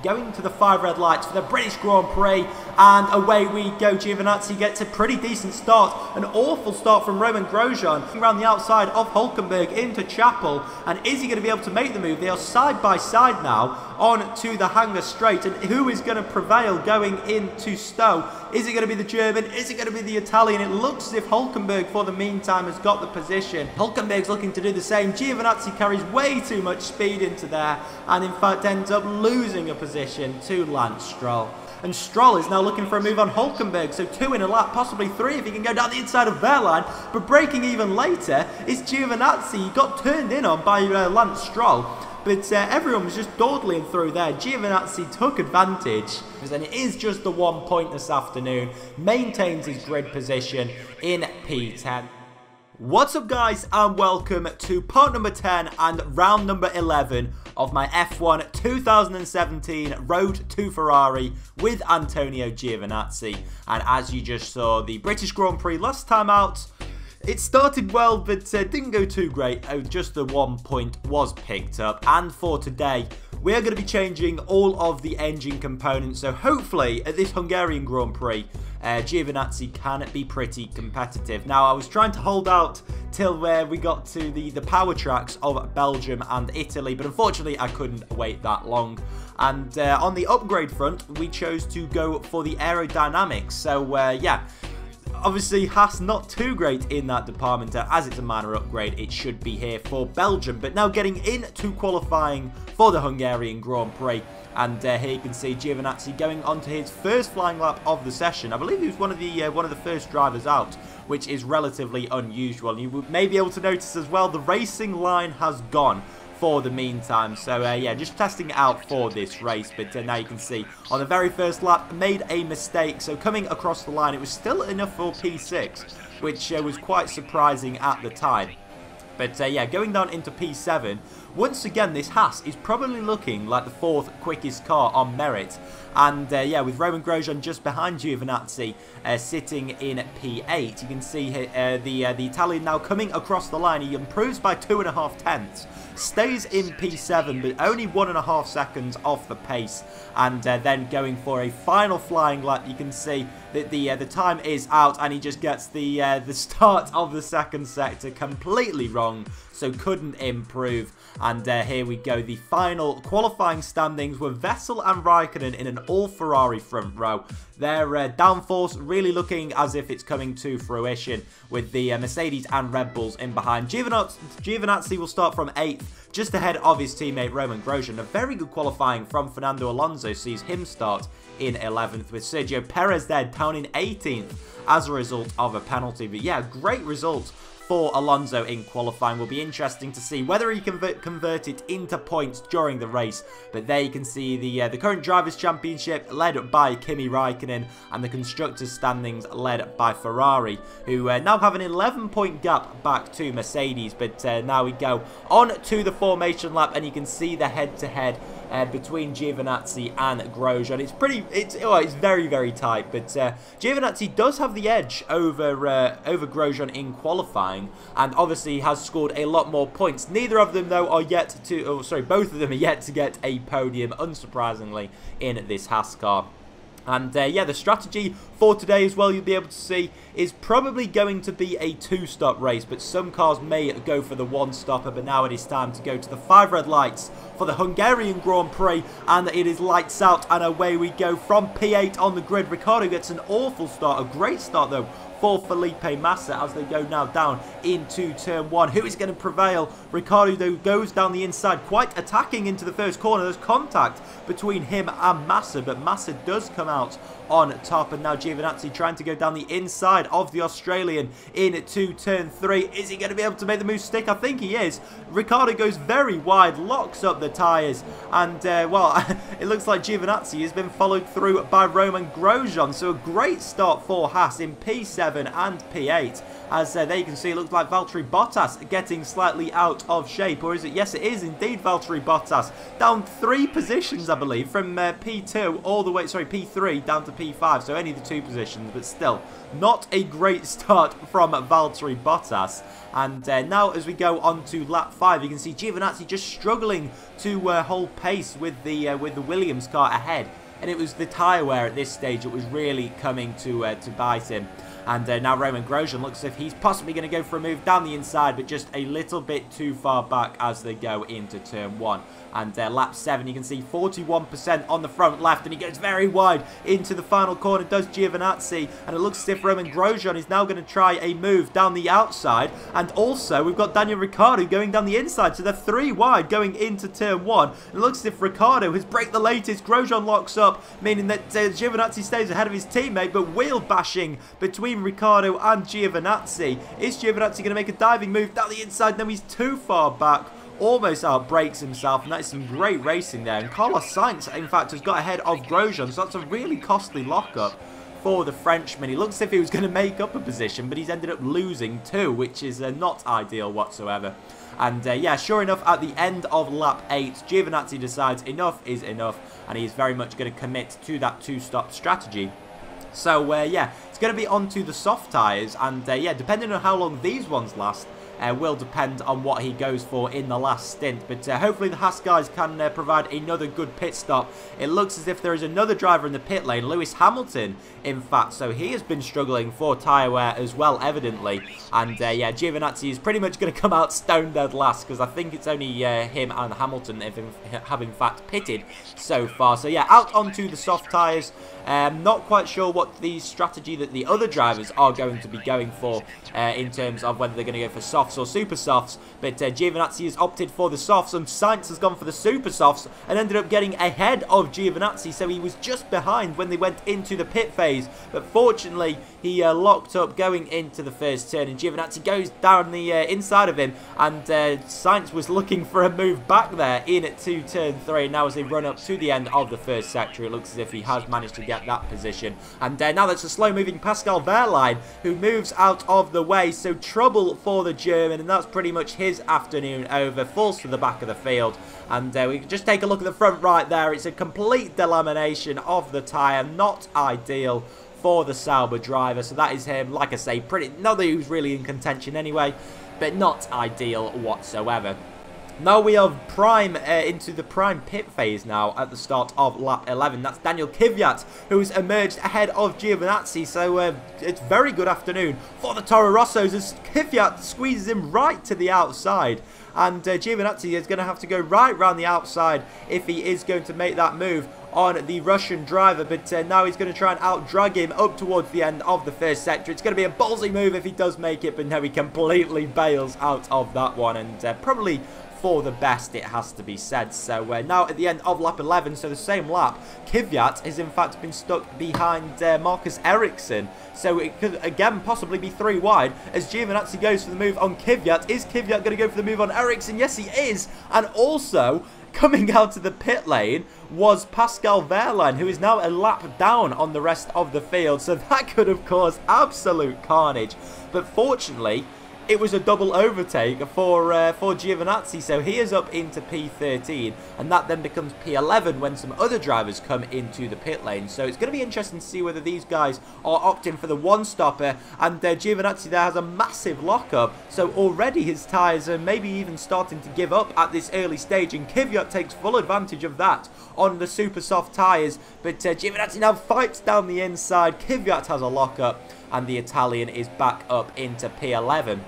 Going to the 5 red lights for the British Grand Prix, and away we go. Giovinazzi gets a pretty decent start. An awful start from Roman Grosjean around the outside of Hulkenberg into Chapel, and is he going to be able to make the move? They are side by side now on to the Hungary straight, and who is going to prevail going into Stowe? Is it going to be the German? Is it going to be the Italian? It looks as if Hulkenberg for the meantime has got the position. Hulkenberg's looking to do the same. Giovinazzi carries way too much speed into there, and in fact ends up losing a position to Lance Stroll. And Stroll is now looking for a move on Hulkenberg, so 2 in a lap, possibly 3 if he can go down the inside of their line. But breaking even later is Giovinazzi. He got turned in on by Lance Stroll, but everyone was just dawdling through there. Giovinazzi took advantage, and it is just the 1 point this afternoon. Maintains his grid position in P10. What's up guys, and welcome to part number 10 and round number 11 of my F1 2017 Road to Ferrari with Antonio Giovinazzi. And as you just saw, the British Grand Prix last time out, it started well, but didn't go too great. Just the 1 point was picked up. And for today, we are going to be changing all of the engine components. So hopefully, at this Hungarian Grand Prix, Giovinazzi can be pretty competitive. Now, I was trying to hold out till we got to the power tracks of Belgium and Italy, but unfortunately, I couldn't wait that long. And on the upgrade front, we chose to go for the aerodynamics. So, yeah. Obviously, Haas not too great in that department. As it's a minor upgrade, it should be here for Belgium. But now getting into qualifying for the Hungarian Grand Prix. And here you can see Giovinazzi going on to his first flying lap of the session. I believe he was one of the first drivers out, which is relatively unusual. You may be able to notice as well, the racing line has gone for the meantime. So yeah, just testing it out for this race. But now you can see on the very first lap made a mistake, so coming across the line it was still enough for P6, which was quite surprising at the time. But yeah, going down into P7, once again this Haas is probably looking like the 4th quickest car on merit. And yeah, with Roman Grosjean just behind Giovinazzi sitting in P8, you can see the Italian now coming across the line. He improves by 2.5 tenths, stays in P7, but only 1.5 seconds off the pace. And then going for a final flying lap, you can see that the time is out, and he just gets the start of the second sector completely wrong, so couldn't improve. And here we go, the final qualifying standings were Vettel and Raikkonen in an all-Ferrari front row. Their downforce really looking as if it's coming to fruition, with the Mercedes and Red Bulls in behind. Giovinazzi will start from 8th, just ahead of his teammate Roman Grosjean. A very good qualifying from Fernando Alonso sees him start in 11th, with Sergio Perez there down in 18th as a result of a penalty. But yeah, great result for Alonso in qualifying. Will be interesting to see whether he can convert it into points during the race. But there you can see the current Drivers' Championship led by Kimi Raikkonen, and the Constructors' standings led by Ferrari, who now have an 11-point gap back to Mercedes. But now we go on to the formation lap, and you can see the head-to-head between Giovinazzi and Grosjean. It's very, very tight, but Giovinazzi does have the edge over Grosjean in qualifying, and obviously has scored a lot more points. Neither of them though are yet to, both of them are yet to get a podium, unsurprisingly, in this Haas car. And yeah, the strategy for today as well, you'll be able to see, is probably going to be a 2-stop race, but some cars may go for the 1-stopper. But now it is time to go to the 5 red lights for the Hungarian Grand Prix, and it is lights out, and away we go from P8 on the grid. Ricciardo gets an awful start, a great start though for Felipe Massa as they go now down into turn 1. Who is going to prevail? Ricciardo though goes down the inside, quite attacking into the first corner. There's contact between him and Massa, but Massa does come out on top. And now Giovinazzi trying to go down the inside of the Australian into turn 3. Is he going to be able to make the move stick? I think he is. Ricciardo goes very wide, locks up the tyres, and well, it looks like Giovinazzi has been followed through by Roman Grosjean. So a great start for Haas in P7. P7 and P8. As there you can see, it looks like Valtteri Bottas getting slightly out of shape. Or is it? Yes, it is indeed Valtteri Bottas. Down 3 positions, I believe, from P2 all the way, sorry, P3 down to P5. So only the 2 positions, but still not a great start from Valtteri Bottas. And now as we go on to lap 5, you can see Giovinazzi just struggling to hold pace with the Williams car ahead. And it was the tyre wear at this stage that was really coming to bite him. And now Roman Grosjean looks as if he's possibly going to go for a move down the inside, but just a little bit too far back as they go into turn 1. And lap 7, you can see 41% on the front left, and he goes very wide into the final corner, does Giovinazzi, and it looks as if Roman Grosjean is now going to try a move down the outside. And also, we've got Daniel Ricciardo going down the inside, so they're 3 wide going into turn 1. And it looks as if Ricciardo has braked the latest. Grosjean locks up, meaning that Giovinazzi stays ahead of his teammate, but wheel bashing between Ricciardo and Giovinazzi. Is Giovinazzi going to make a diving move down the inside? No, he's too far back. Almost outbrakes himself, and that is some great racing there. And Carlos Sainz, in fact, has got ahead of Grosjean, so that's a really costly lockup for the Frenchman. He looks as if he was going to make up a position, but he's ended up losing 2, which is not ideal whatsoever. And yeah, sure enough, at the end of lap 8, Giovinazzi decides enough is enough, and he's very much going to commit to that 2-stop strategy. So yeah, it's going to be onto the soft tyres, and yeah, depending on how long these ones last, will depend on what he goes for in the last stint. But hopefully the Haas guys can provide another good pit stop. It looks as if there is another driver in the pit lane, Lewis Hamilton, in fact. So he has been struggling for tyre wear as well, evidently. And yeah, Giovinazzi is pretty much going to come out stone dead last, because I think it's only him and Hamilton have in fact pitted so far. So yeah, out onto the soft tyres. Not quite sure what the strategy that the other drivers are going to be going for in terms of whether they're going to go for softs or super softs, but Giovinazzi has opted for the softs, and Sainz has gone for the super softs and ended up getting ahead of Giovinazzi, so he was just behind when they went into the pit phase. But fortunately he locked up going into the first turn, and Giovinazzi goes down the inside of him, and Sainz was looking for a move back there in to turn 3. Now as they run up to the end of the first sector, it looks as if he has managed to get that position. And now that's a slow moving Pascal Wehrlein who moves out of the way, so trouble for the German, and that's pretty much his afternoon over. Falls to the back of the field, and we can just take a look at the front right there. It's a complete delamination of the tyre, not ideal for the Sauber driver. So that is him, like I say, not that he was really in contention anyway, but not ideal whatsoever. Now we have Prime into the Prime pit phase now at the start of lap 11. That's Daniel Kvyat, who's emerged ahead of Giovinazzi. So it's very good afternoon for the Toro Rossos as Kvyat squeezes him right to the outside. And Giovinazzi is going to have to go right round the outside if he is going to make that move on the Russian driver. But now he's going to try and out-drag him up towards the end of the first sector. It's going to be a ballsy move if he does make it, but no, he completely bails out of that one. And probably for the best, it has to be said. So now at the end of lap 11, so the same lap, Kvyat has in fact been stuck behind Marcus Ericsson. So it could again possibly be 3 wide as Giovinazzi goes for the move on Kvyat. Is Kvyat going to go for the move on Ericsson? Yes, he is. And also coming out of the pit lane was Pascal Wehrlein, who is now a lap down on the rest of the field. So that could have caused absolute carnage. But fortunately, it was a double overtake for Giovinazzi, so he is up into P13, and that then becomes P11 when some other drivers come into the pit lane. So it's going to be interesting to see whether these guys are opting for the one-stopper, and Giovinazzi there has a massive lockup, so already his tyres are maybe even starting to give up at this early stage, and Kvyat takes full advantage of that on the super soft tyres. But Giovinazzi now fights down the inside, Kvyat has a lockup, and the Italian is back up into P11.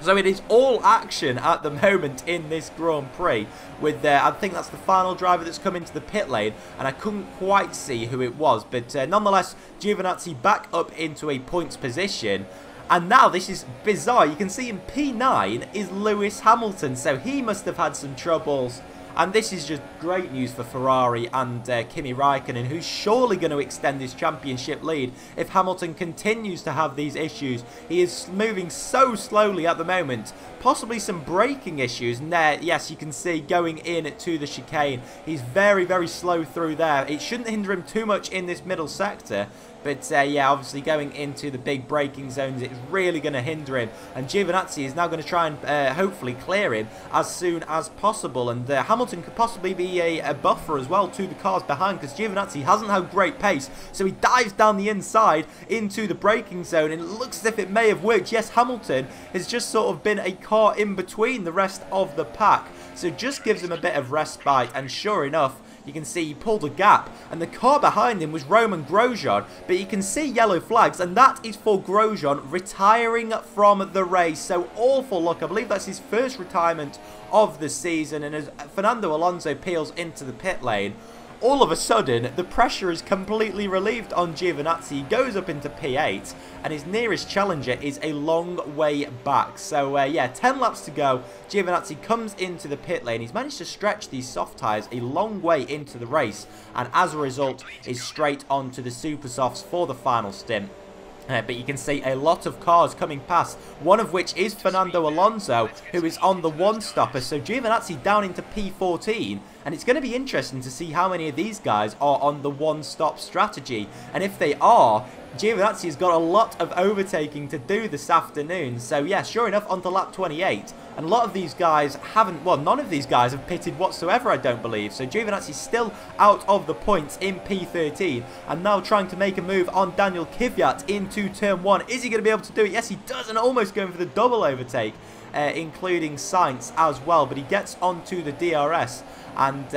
So it is all action at the moment in this Grand Prix with, I think that's the final driver that's come into the pit lane, and I couldn't quite see who it was, but nonetheless, Giovinazzi back up into a points position. And now this is bizarre, you can see in P9 is Lewis Hamilton, so he must have had some troubles. And this is just great news for Ferrari and Kimi Raikkonen, who's surely going to extend his championship lead if Hamilton continues to have these issues. He is moving so slowly at the moment, possibly some braking issues. And there, yes, you can see going in to the chicane, he's very, very slow through there. It shouldn't hinder him too much in this middle sector. But, yeah, obviously going into the big braking zones, it's really going to hinder him. And Giovinazzi is now going to try and hopefully clear him as soon as possible. And Hamilton could possibly be a buffer as well to the cars behind, because Giovinazzi hasn't had great pace. So he dives down the inside into the braking zone, and it looks as if it may have worked. Yes, Hamilton has just sort of been a car in between the rest of the pack. So just gives him a bit of respite, and sure enough, you can see he pulled a gap, and the car behind him was Roman Grosjean, but you can see yellow flags, and that is for Grosjean retiring from the race. So awful luck. I believe that's his first retirement of the season, and as Fernando Alonso peels into the pit lane, all of a sudden, the pressure is completely relieved on Giovinazzi. He goes up into P8, and his nearest challenger is a long way back. So, yeah, 10 laps to go. Giovinazzi comes into the pit lane. He's managed to stretch these soft tyres a long way into the race, and as a result, is straight onto the super softs for the final stint. But you can see a lot of cars coming past, one of which is Fernando Alonso, who is on the one-stopper. So Giovinazzi down into P14, and it's going to be interesting to see how many of these guys are on the one-stop strategy. And if they are, Giovinazzi has got a lot of overtaking to do this afternoon. So yeah, sure enough, onto lap 28. And a lot of these guys haven't, well, none of these guys have pitted whatsoever, I don't believe. So Giovinazzi's still out of the points in P13, and now trying to make a move on Daniel Kvyat into turn 1. Is he going to be able to do it? Yes, he does, and almost going for the double overtake, including Sainz as well. But he gets onto the DRS. And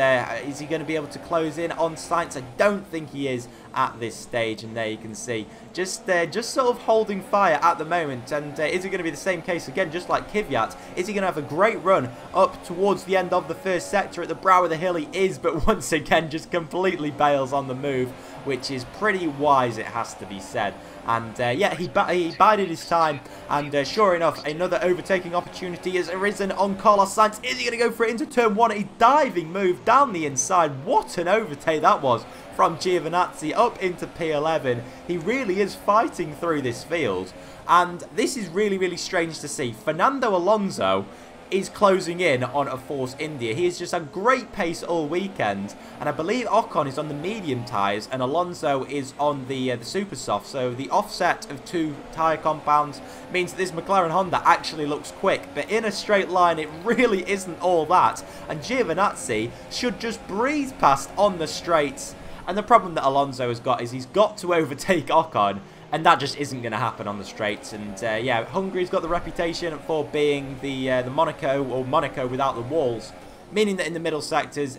is he going to be able to close in on Sainz? I don't think he is at this stage. And there you can see just sort of holding fire at the moment. And is it going to be the same case again, just like Kvyat? Is he going to have a great run up towards the end of the first sector at the brow of the hill? He is, but once again just completely bails on the move, which is pretty wise, it has to be said. And yeah, he bided his time, and sure enough, another overtaking opportunity has arisen on Carlos Sainz. Is he going to go for it into turn 1? A diving move down the inside. What an overtake that was from Giovinazzi up into P11. He really is fighting through this field, and this is really, really strange to see. Fernando Alonso is closing in on a Force India. He has just had great pace all weekend, and I believe Ocon is on the medium tyres and Alonso is on the super soft. So the offset of two tyre compounds means that this McLaren Honda actually looks quick, but in a straight line it really isn't all that, and Giovinazzi should just breeze past on the straights. And the problem that Alonso has got is he's got to overtake Ocon, and that just isn't going to happen on the straights. And yeah, Hungary's got the reputation for being the Monaco, or Monaco without the walls, meaning that in the middle sectors,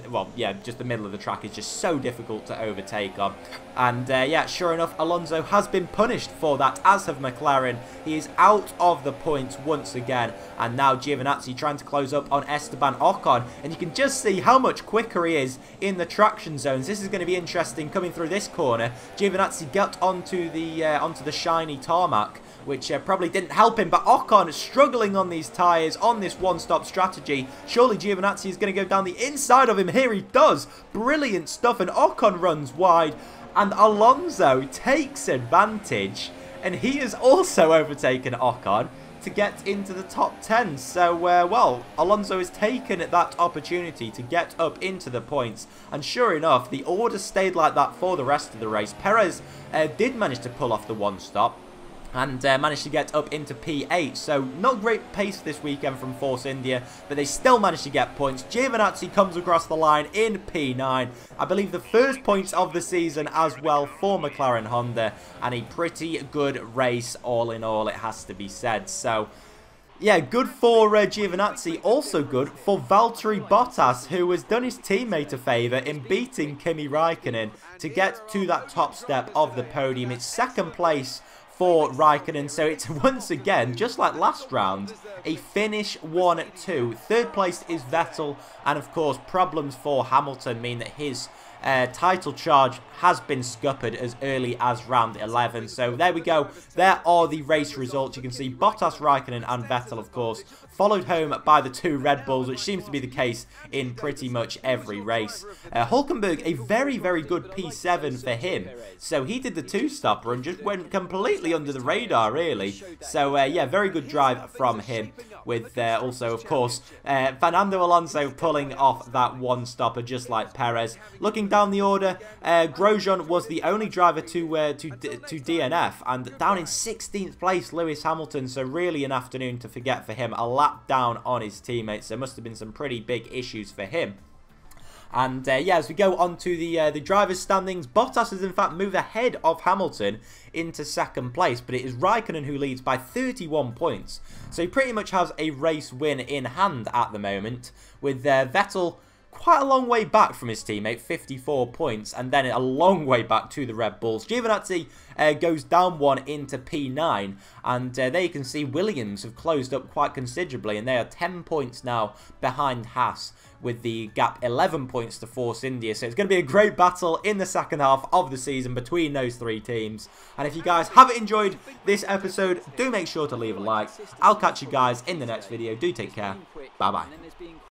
well, yeah, just the middle of the track is just so difficult to overtake on. And yeah, sure enough, Alonso has been punished for that, as have McLaren. He is out of the points once again, and now Giovinazzi trying to close up on Esteban Ocon, and you can just see how much quicker he is in the traction zones. This is going to be interesting coming through this corner. Giovinazzi got onto the shiny tarmac, which probably didn't help him, but Ocon is struggling on these tyres, on this one-stop strategy. Surely Giovinazzi is going to go down the inside of him. Here he does. Brilliant stuff, and Ocon runs wide, and Alonso takes advantage, and he has also overtaken Ocon to get into the top 10. So, well, Alonso has taken that opportunity to get up into the points, and sure enough, the order stayed like that for the rest of the race. Perez did manage to pull off the one-stop, and managed to get up into P8. So not great pace this weekend from Force India, but they still managed to get points. Giovinazzi comes across the line in P9. I believe the first points of the season as well for McLaren Honda, and a pretty good race all in all, it has to be said. So yeah, good for Giovinazzi, also good for Valtteri Bottas, who has done his teammate a favour in beating Kimi Raikkonen to get to that top step of the podium. It's second place for Raikkonen, so it's once again, just like last round, a finish 1-2. Third place is Vettel, and of course problems for Hamilton mean that his title charge has been scuppered as early as round 11. So there we go. There are the race results. You can see Bottas, Raikkonen and Vettel, of course, followed home by the 2 Red Bulls, which seems to be the case in pretty much every race. Hulkenberg, a very, very good P7 for him. So he did the 2-stopper and just went completely under the radar, really. So, yeah, very good drive from him. With also, of course, Fernando Alonso pulling off that 1-stopper just like Perez. Looking down the order, Grosjean was the only driver to DNF, and down in 16th place, Lewis Hamilton. So really an afternoon to forget for him. A lap down on his teammates. There must have been some pretty big issues for him. And yeah, as we go on to the drivers' standings, Bottas has in fact moved ahead of Hamilton into 2nd place, but it is Raikkonen who leads by 31 points. So he pretty much has a race win in hand at the moment, with Vettel quite a long way back from his teammate, 54 points, and then a long way back to the Red Bulls. Giovinazzi goes down 1 into P9, and there you can see Williams have closed up quite considerably, and they are 10 points now behind Haas, with the gap 11 points to Force India. So it's going to be a great battle in the second half of the season between those 3 teams. And if you guys have enjoyed this episode, do make sure to leave a like. I'll catch you guys in the next video. Do take care. Bye-bye.